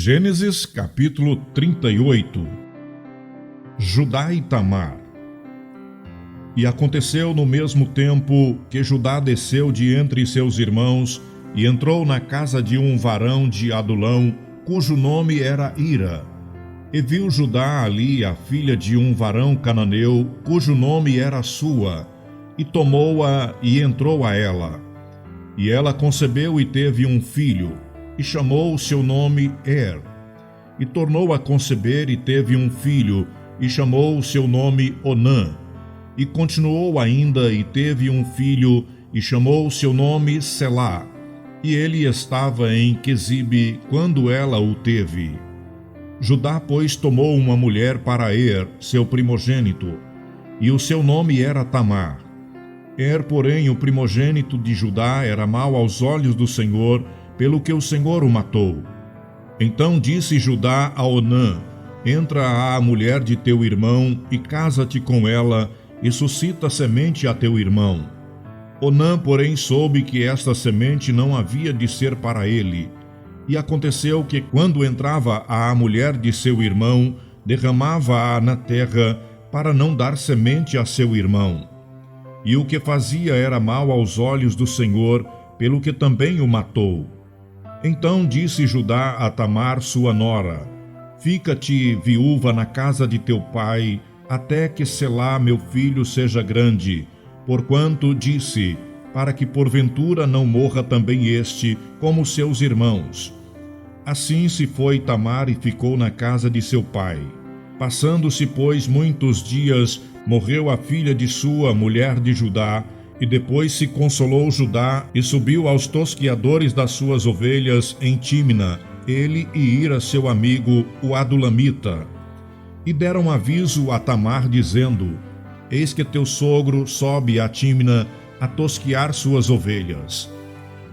Gênesis capítulo 38. Judá e Tamar. E aconteceu no mesmo tempo que Judá desceu de entre seus irmãos e entrou na casa de um varão de Adulão, cujo nome era Ira. E viu Judá ali a filha de um varão cananeu, cujo nome era Sua, e tomou-a e entrou a ela. E ela concebeu e teve um filho, e chamou o seu nome E tornou a conceber e teve um filho, e chamou o seu nome Onã. E continuou ainda e teve um filho, e chamou o seu nome Selá. E ele estava em Quezibe quando ela o teve. Judá, pois, tomou uma mulher para seu primogênito, e o seu nome era Tamar. Porém, o primogênito de Judá, era mau aos olhos do Senhor, pelo que o Senhor o matou. Então disse Judá a Onã: Entra à mulher de teu irmão e casa-te com ela, e suscita semente a teu irmão. Onã, porém, soube que esta semente não havia de ser para ele. E aconteceu que, quando entrava à mulher de seu irmão, derramava-a na terra, para não dar semente a seu irmão. E o que fazia era mal aos olhos do Senhor, pelo que também o matou. Então disse Judá a Tamar, sua nora: Fica-te viúva na casa de teu pai, até que Selá, meu filho, seja grande, porquanto disse, para que porventura não morra também este, como seus irmãos. Assim se foi Tamar e ficou na casa de seu pai. Passando-se, pois, muitos dias, morreu a filha de Sua, mulher de Judá, e depois se consolou Judá e subiu aos tosquiadores das suas ovelhas em Tímina, ele e Ira seu amigo, o Adulamita. E deram aviso a Tamar, dizendo: Eis que teu sogro sobe a Tímina a tosquiar suas ovelhas.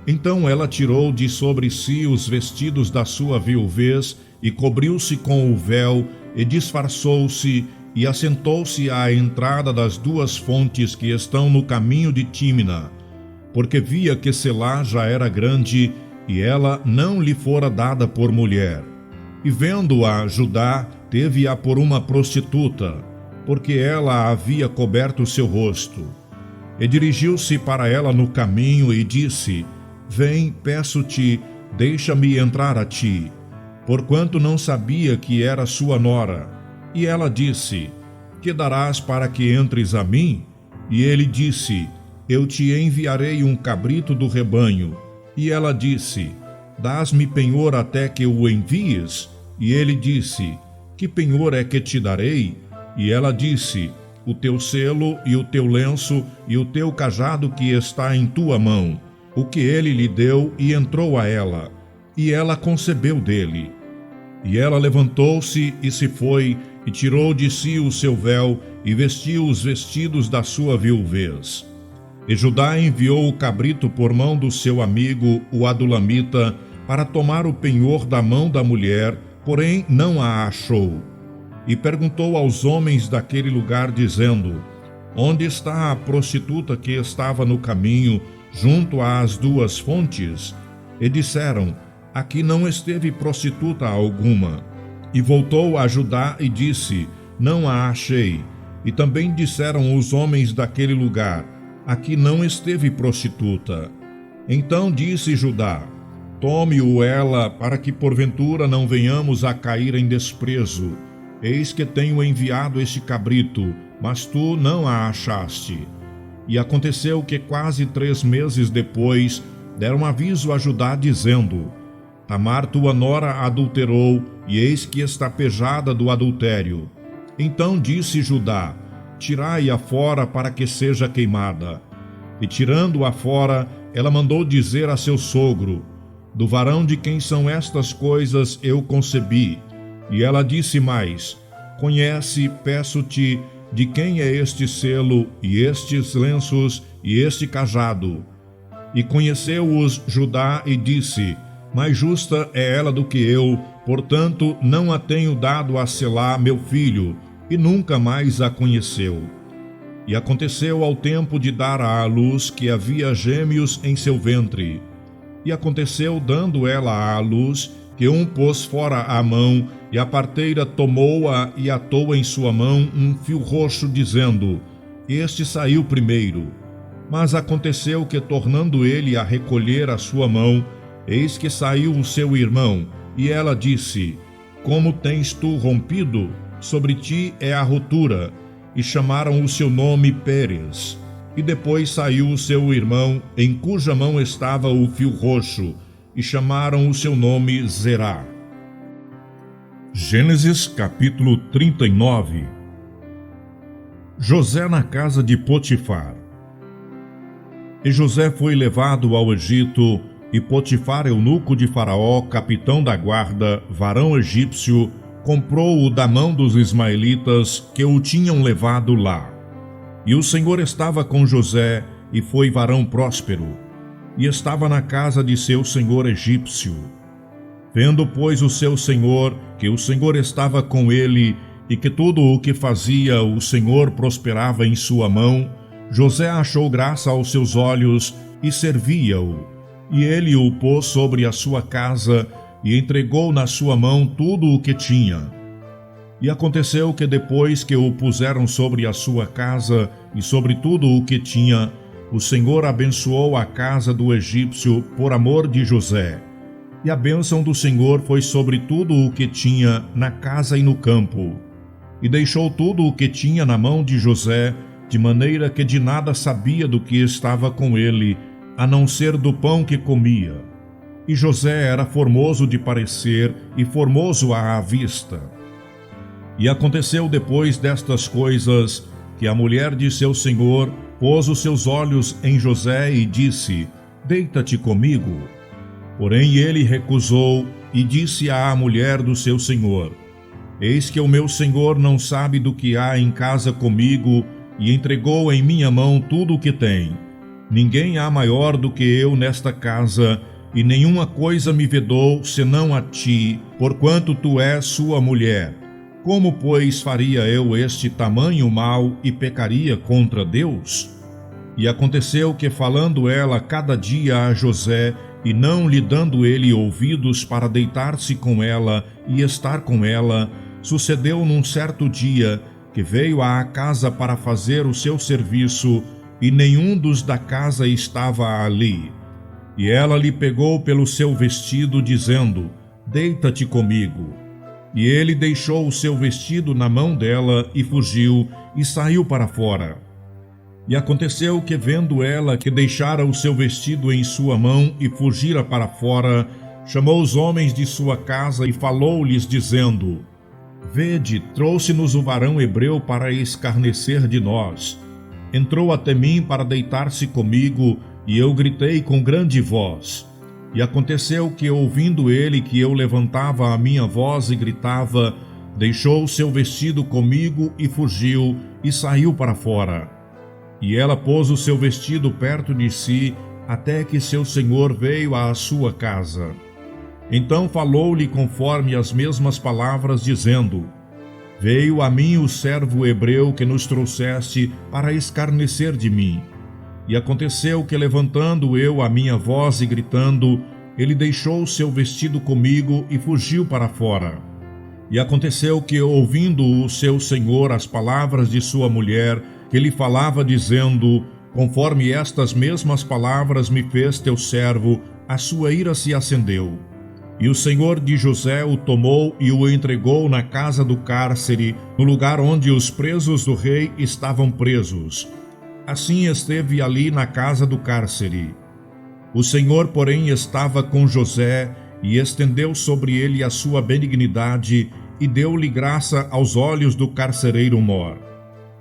Então ela tirou de sobre si os vestidos da sua viuvez e cobriu-se com o véu e disfarçou-se e assentou-se à entrada das duas fontes que estão no caminho de Tímina, porque via que Selá já era grande e ela não lhe fora dada por mulher. E vendo-a Judá, teve-a por uma prostituta, porque ela havia coberto o seu rosto. E dirigiu-se para ela no caminho e disse: Vem, peço-te, deixa-me entrar a ti, porquanto não sabia que era sua nora. E ela disse: Que darás para que entres a mim? E ele disse: Eu te enviarei um cabrito do rebanho. E ela disse: Dás-me penhor até que o envies? E ele disse: Que penhor é que te darei? E ela disse: O teu selo e o teu lenço e o teu cajado que está em tua mão. O que ele lhe deu, e entrou a ela. E ela concebeu dele. E ela levantou-se e se foi, e tirou de si o seu véu, e vestiu os vestidos da sua viuvez. E Judá enviou o cabrito por mão do seu amigo, o Adulamita, para tomar o penhor da mão da mulher, porém não a achou. E perguntou aos homens daquele lugar, dizendo: Onde está a prostituta que estava no caminho, junto às duas fontes? E disseram: Aqui não esteve prostituta alguma. E voltou a Judá e disse: Não a achei. E também disseram os homens daquele lugar: Aqui não esteve prostituta. Então disse Judá: Tome-o ela, para que porventura não venhamos a cair em desprezo. Eis que tenho enviado este cabrito, mas tu não a achaste. E aconteceu que quase 3 meses depois deram aviso a Judá, dizendo: Tamar, tua nora, adulterou, e eis que está pejada do adultério. Então disse Judá: Tirai-a fora para que seja queimada. E tirando-a fora, ela mandou dizer a seu sogro: Do varão de quem são estas coisas eu concebi. E ela disse mais: Conhece, peço-te, de quem é este selo, e estes lenços, e este cajado. E conheceu-os Judá e disse: Mais justa é ela do que eu, portanto não a tenho dado a Selá, meu filho, e nunca mais a conheceu. E aconteceu ao tempo de dar à luz que havia gêmeos em seu ventre. E aconteceu, dando ela à luz, que um pôs fora a mão, e a parteira tomou-a e atou em sua mão um fio roxo, dizendo: Este saiu primeiro. Mas aconteceu que, tornando ele a recolher a sua mão, eis que saiu o seu irmão, e ela disse: Como tens tu rompido? Sobre ti é a rotura. E chamaram o seu nome Pérez. E depois saiu o seu irmão, em cuja mão estava o fio roxo, e chamaram o seu nome Zerá. Gênesis capítulo 39. José na casa de Potifar. E José foi levado ao Egito, e Potifar, eunuco de Faraó, capitão da guarda, varão egípcio, comprou-o da mão dos ismaelitas que o tinham levado lá. E o Senhor estava com José, e foi varão próspero, e estava na casa de seu senhor egípcio. Vendo, pois, o seu senhor, que o Senhor estava com ele, e que tudo o que fazia o Senhor prosperava em sua mão, José achou graça aos seus olhos e servia-o. E ele o pôs sobre a sua casa e entregou na sua mão tudo o que tinha. E aconteceu que depois que o puseram sobre a sua casa e sobre tudo o que tinha, o Senhor abençoou a casa do egípcio por amor de José. E a bênção do Senhor foi sobre tudo o que tinha na casa e no campo. E deixou tudo o que tinha na mão de José, de maneira que de nada sabia do que estava com ele, a não ser do pão que comia. E José era formoso de parecer e formoso à vista. E aconteceu depois destas coisas, que a mulher de seu senhor pôs os seus olhos em José e disse: Deita-te comigo. Porém ele recusou e disse à mulher do seu senhor: Eis que o meu senhor não sabe do que há em casa comigo, e entregou em minha mão tudo o que tem. Ninguém há maior do que eu nesta casa, e nenhuma coisa me vedou senão a ti, porquanto tu és sua mulher. Como, pois, faria eu este tamanho mal e pecaria contra Deus? E aconteceu que, falando ela cada dia a José, e não lhe dando ele ouvidos para deitar-se com ela e estar com ela, sucedeu num certo dia que veio à casa para fazer o seu serviço, e nenhum dos da casa estava ali. E ela lhe pegou pelo seu vestido, dizendo: Deita-te comigo. E ele deixou o seu vestido na mão dela e fugiu, e saiu para fora. E aconteceu que, vendo ela que deixara o seu vestido em sua mão e fugira para fora, chamou os homens de sua casa e falou-lhes, dizendo: Vede, trouxe-nos o varão hebreu para escarnecer de nós. Entrou até mim para deitar-se comigo, e eu gritei com grande voz. E aconteceu que, ouvindo ele que eu levantava a minha voz e gritava, deixou o seu vestido comigo e fugiu, e saiu para fora. E ela pôs o seu vestido perto de si, até que seu senhor veio à sua casa. Então falou-lhe conforme as mesmas palavras, dizendo: Veio a mim o servo hebreu que nos trouxeste para escarnecer de mim. E aconteceu que, levantando eu a minha voz e gritando, ele deixou o seu vestido comigo e fugiu para fora. E aconteceu que, ouvindo o seu senhor as palavras de sua mulher, que lhe falava dizendo: Conforme estas mesmas palavras me fez teu servo, a sua ira se acendeu. E o senhor de José o tomou e o entregou na casa do cárcere, no lugar onde os presos do rei estavam presos. Assim esteve ali na casa do cárcere. O Senhor, porém, estava com José, e estendeu sobre ele a sua benignidade, e deu-lhe graça aos olhos do carcereiro mor.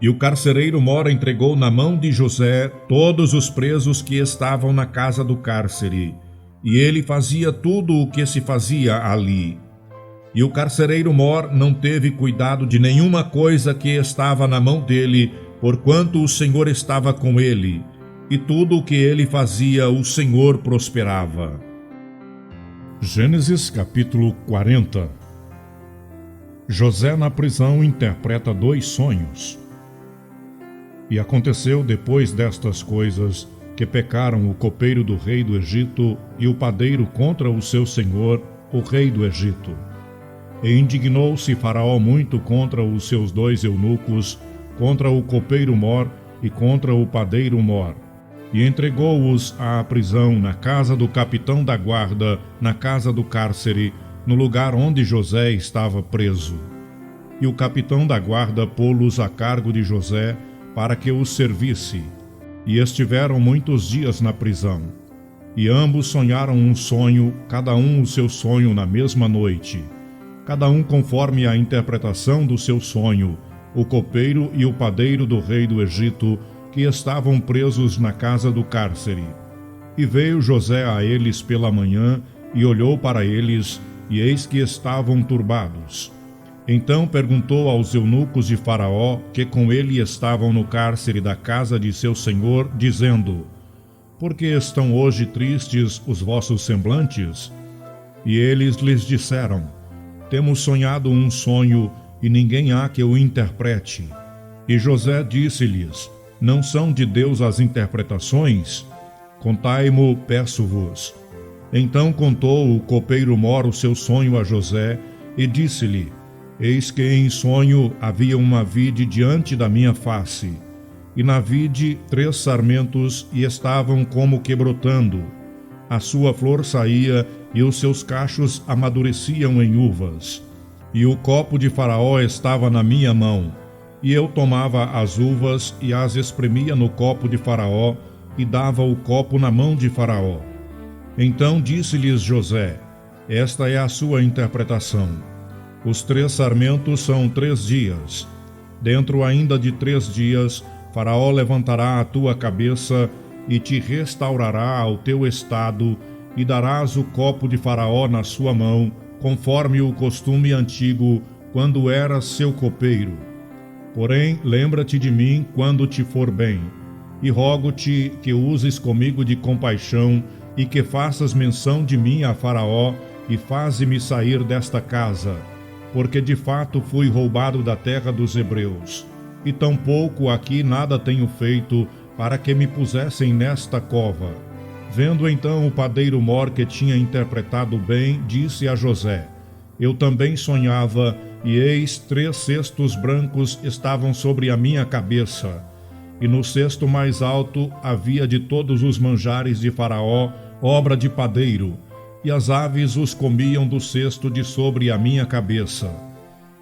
E o carcereiro mor entregou na mão de José todos os presos que estavam na casa do cárcere, e ele fazia tudo o que se fazia ali. E o carcereiro mor não teve cuidado de nenhuma coisa que estava na mão dele, porquanto o Senhor estava com ele, e tudo o que ele fazia, o Senhor prosperava. Gênesis capítulo 40. José na prisão interpreta 2 sonhos. E aconteceu depois destas coisas, que pecaram o copeiro do rei do Egito e o padeiro contra o seu senhor, o rei do Egito. E indignou-se Faraó muito contra os seus 2 eunucos, contra o copeiro Mor e contra o padeiro Mor, e entregou-os à prisão na casa do capitão da guarda, na casa do cárcere, no lugar onde José estava preso. E o capitão da guarda pô-los a cargo de José, para que os servisse. E estiveram muitos dias na prisão. E ambos sonharam um sonho, cada um o seu sonho na mesma noite, cada um conforme a interpretação do seu sonho, o copeiro e o padeiro do rei do Egito, que estavam presos na casa do cárcere. E veio José a eles pela manhã, e olhou para eles, e eis que estavam turbados. Então perguntou aos eunucos de Faraó, que com ele estavam no cárcere da casa de seu senhor, dizendo: Por que estão hoje tristes os vossos semblantes? E eles lhes disseram: Temos sonhado um sonho, e ninguém há que o interprete. E José disse-lhes: Não são de Deus as interpretações? Contai-mo, peço-vos. Então contou o copeiro Mor o seu sonho a José, e disse-lhe: Eis que em sonho havia uma vide diante da minha face, e na vide 3 sarmentos, e estavam como que brotando. A sua flor saía, e os seus cachos amadureciam em uvas. E o copo de Faraó estava na minha mão, e eu tomava as uvas e as espremia no copo de Faraó, e dava o copo na mão de Faraó. Então disse-lhes José: Esta é a sua interpretação. Os 3 sarmentos são 3 dias. Dentro ainda de 3 dias, Faraó levantará a tua cabeça e te restaurará ao teu estado, e darás o copo de Faraó na sua mão, conforme o costume antigo, quando eras seu copeiro. Porém, lembra-te de mim quando te for bem, e rogo-te que uses comigo de compaixão, e que faças menção de mim a Faraó, e faze-me sair desta casa, porque de fato fui roubado da terra dos hebreus, e tampouco aqui nada tenho feito para que me pusessem nesta cova. Vendo então o padeiro Mor que tinha interpretado bem, disse a José: Eu também sonhava, e eis 3 cestos brancos estavam sobre a minha cabeça, e no cesto mais alto havia de todos os manjares de Faraó, obra de padeiro, e as aves os comiam do cesto de sobre a minha cabeça.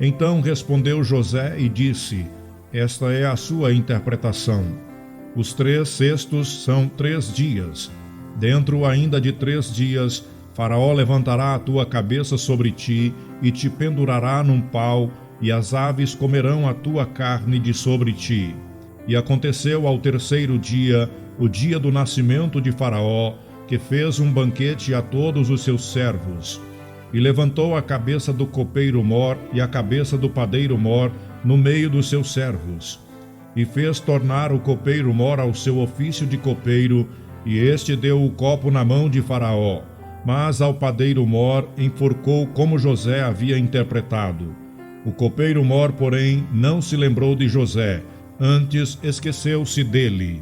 Então respondeu José e disse: Esta é a sua interpretação. Os 3 cestos são 3 dias. Dentro ainda de 3 dias, Faraó levantará a tua cabeça sobre ti, e te pendurará num pau, e as aves comerão a tua carne de sobre ti. E aconteceu ao 3º dia, o dia do nascimento de Faraó, que fez um banquete a todos os seus servos, e levantou a cabeça do copeiro Mor e a cabeça do padeiro Mor no meio dos seus servos, e fez tornar o copeiro Mor ao seu ofício de copeiro, e este deu o copo na mão de Faraó, mas ao padeiro Mor enforcou como José havia interpretado. O copeiro Mor, porém, não se lembrou de José, antes esqueceu-se dele.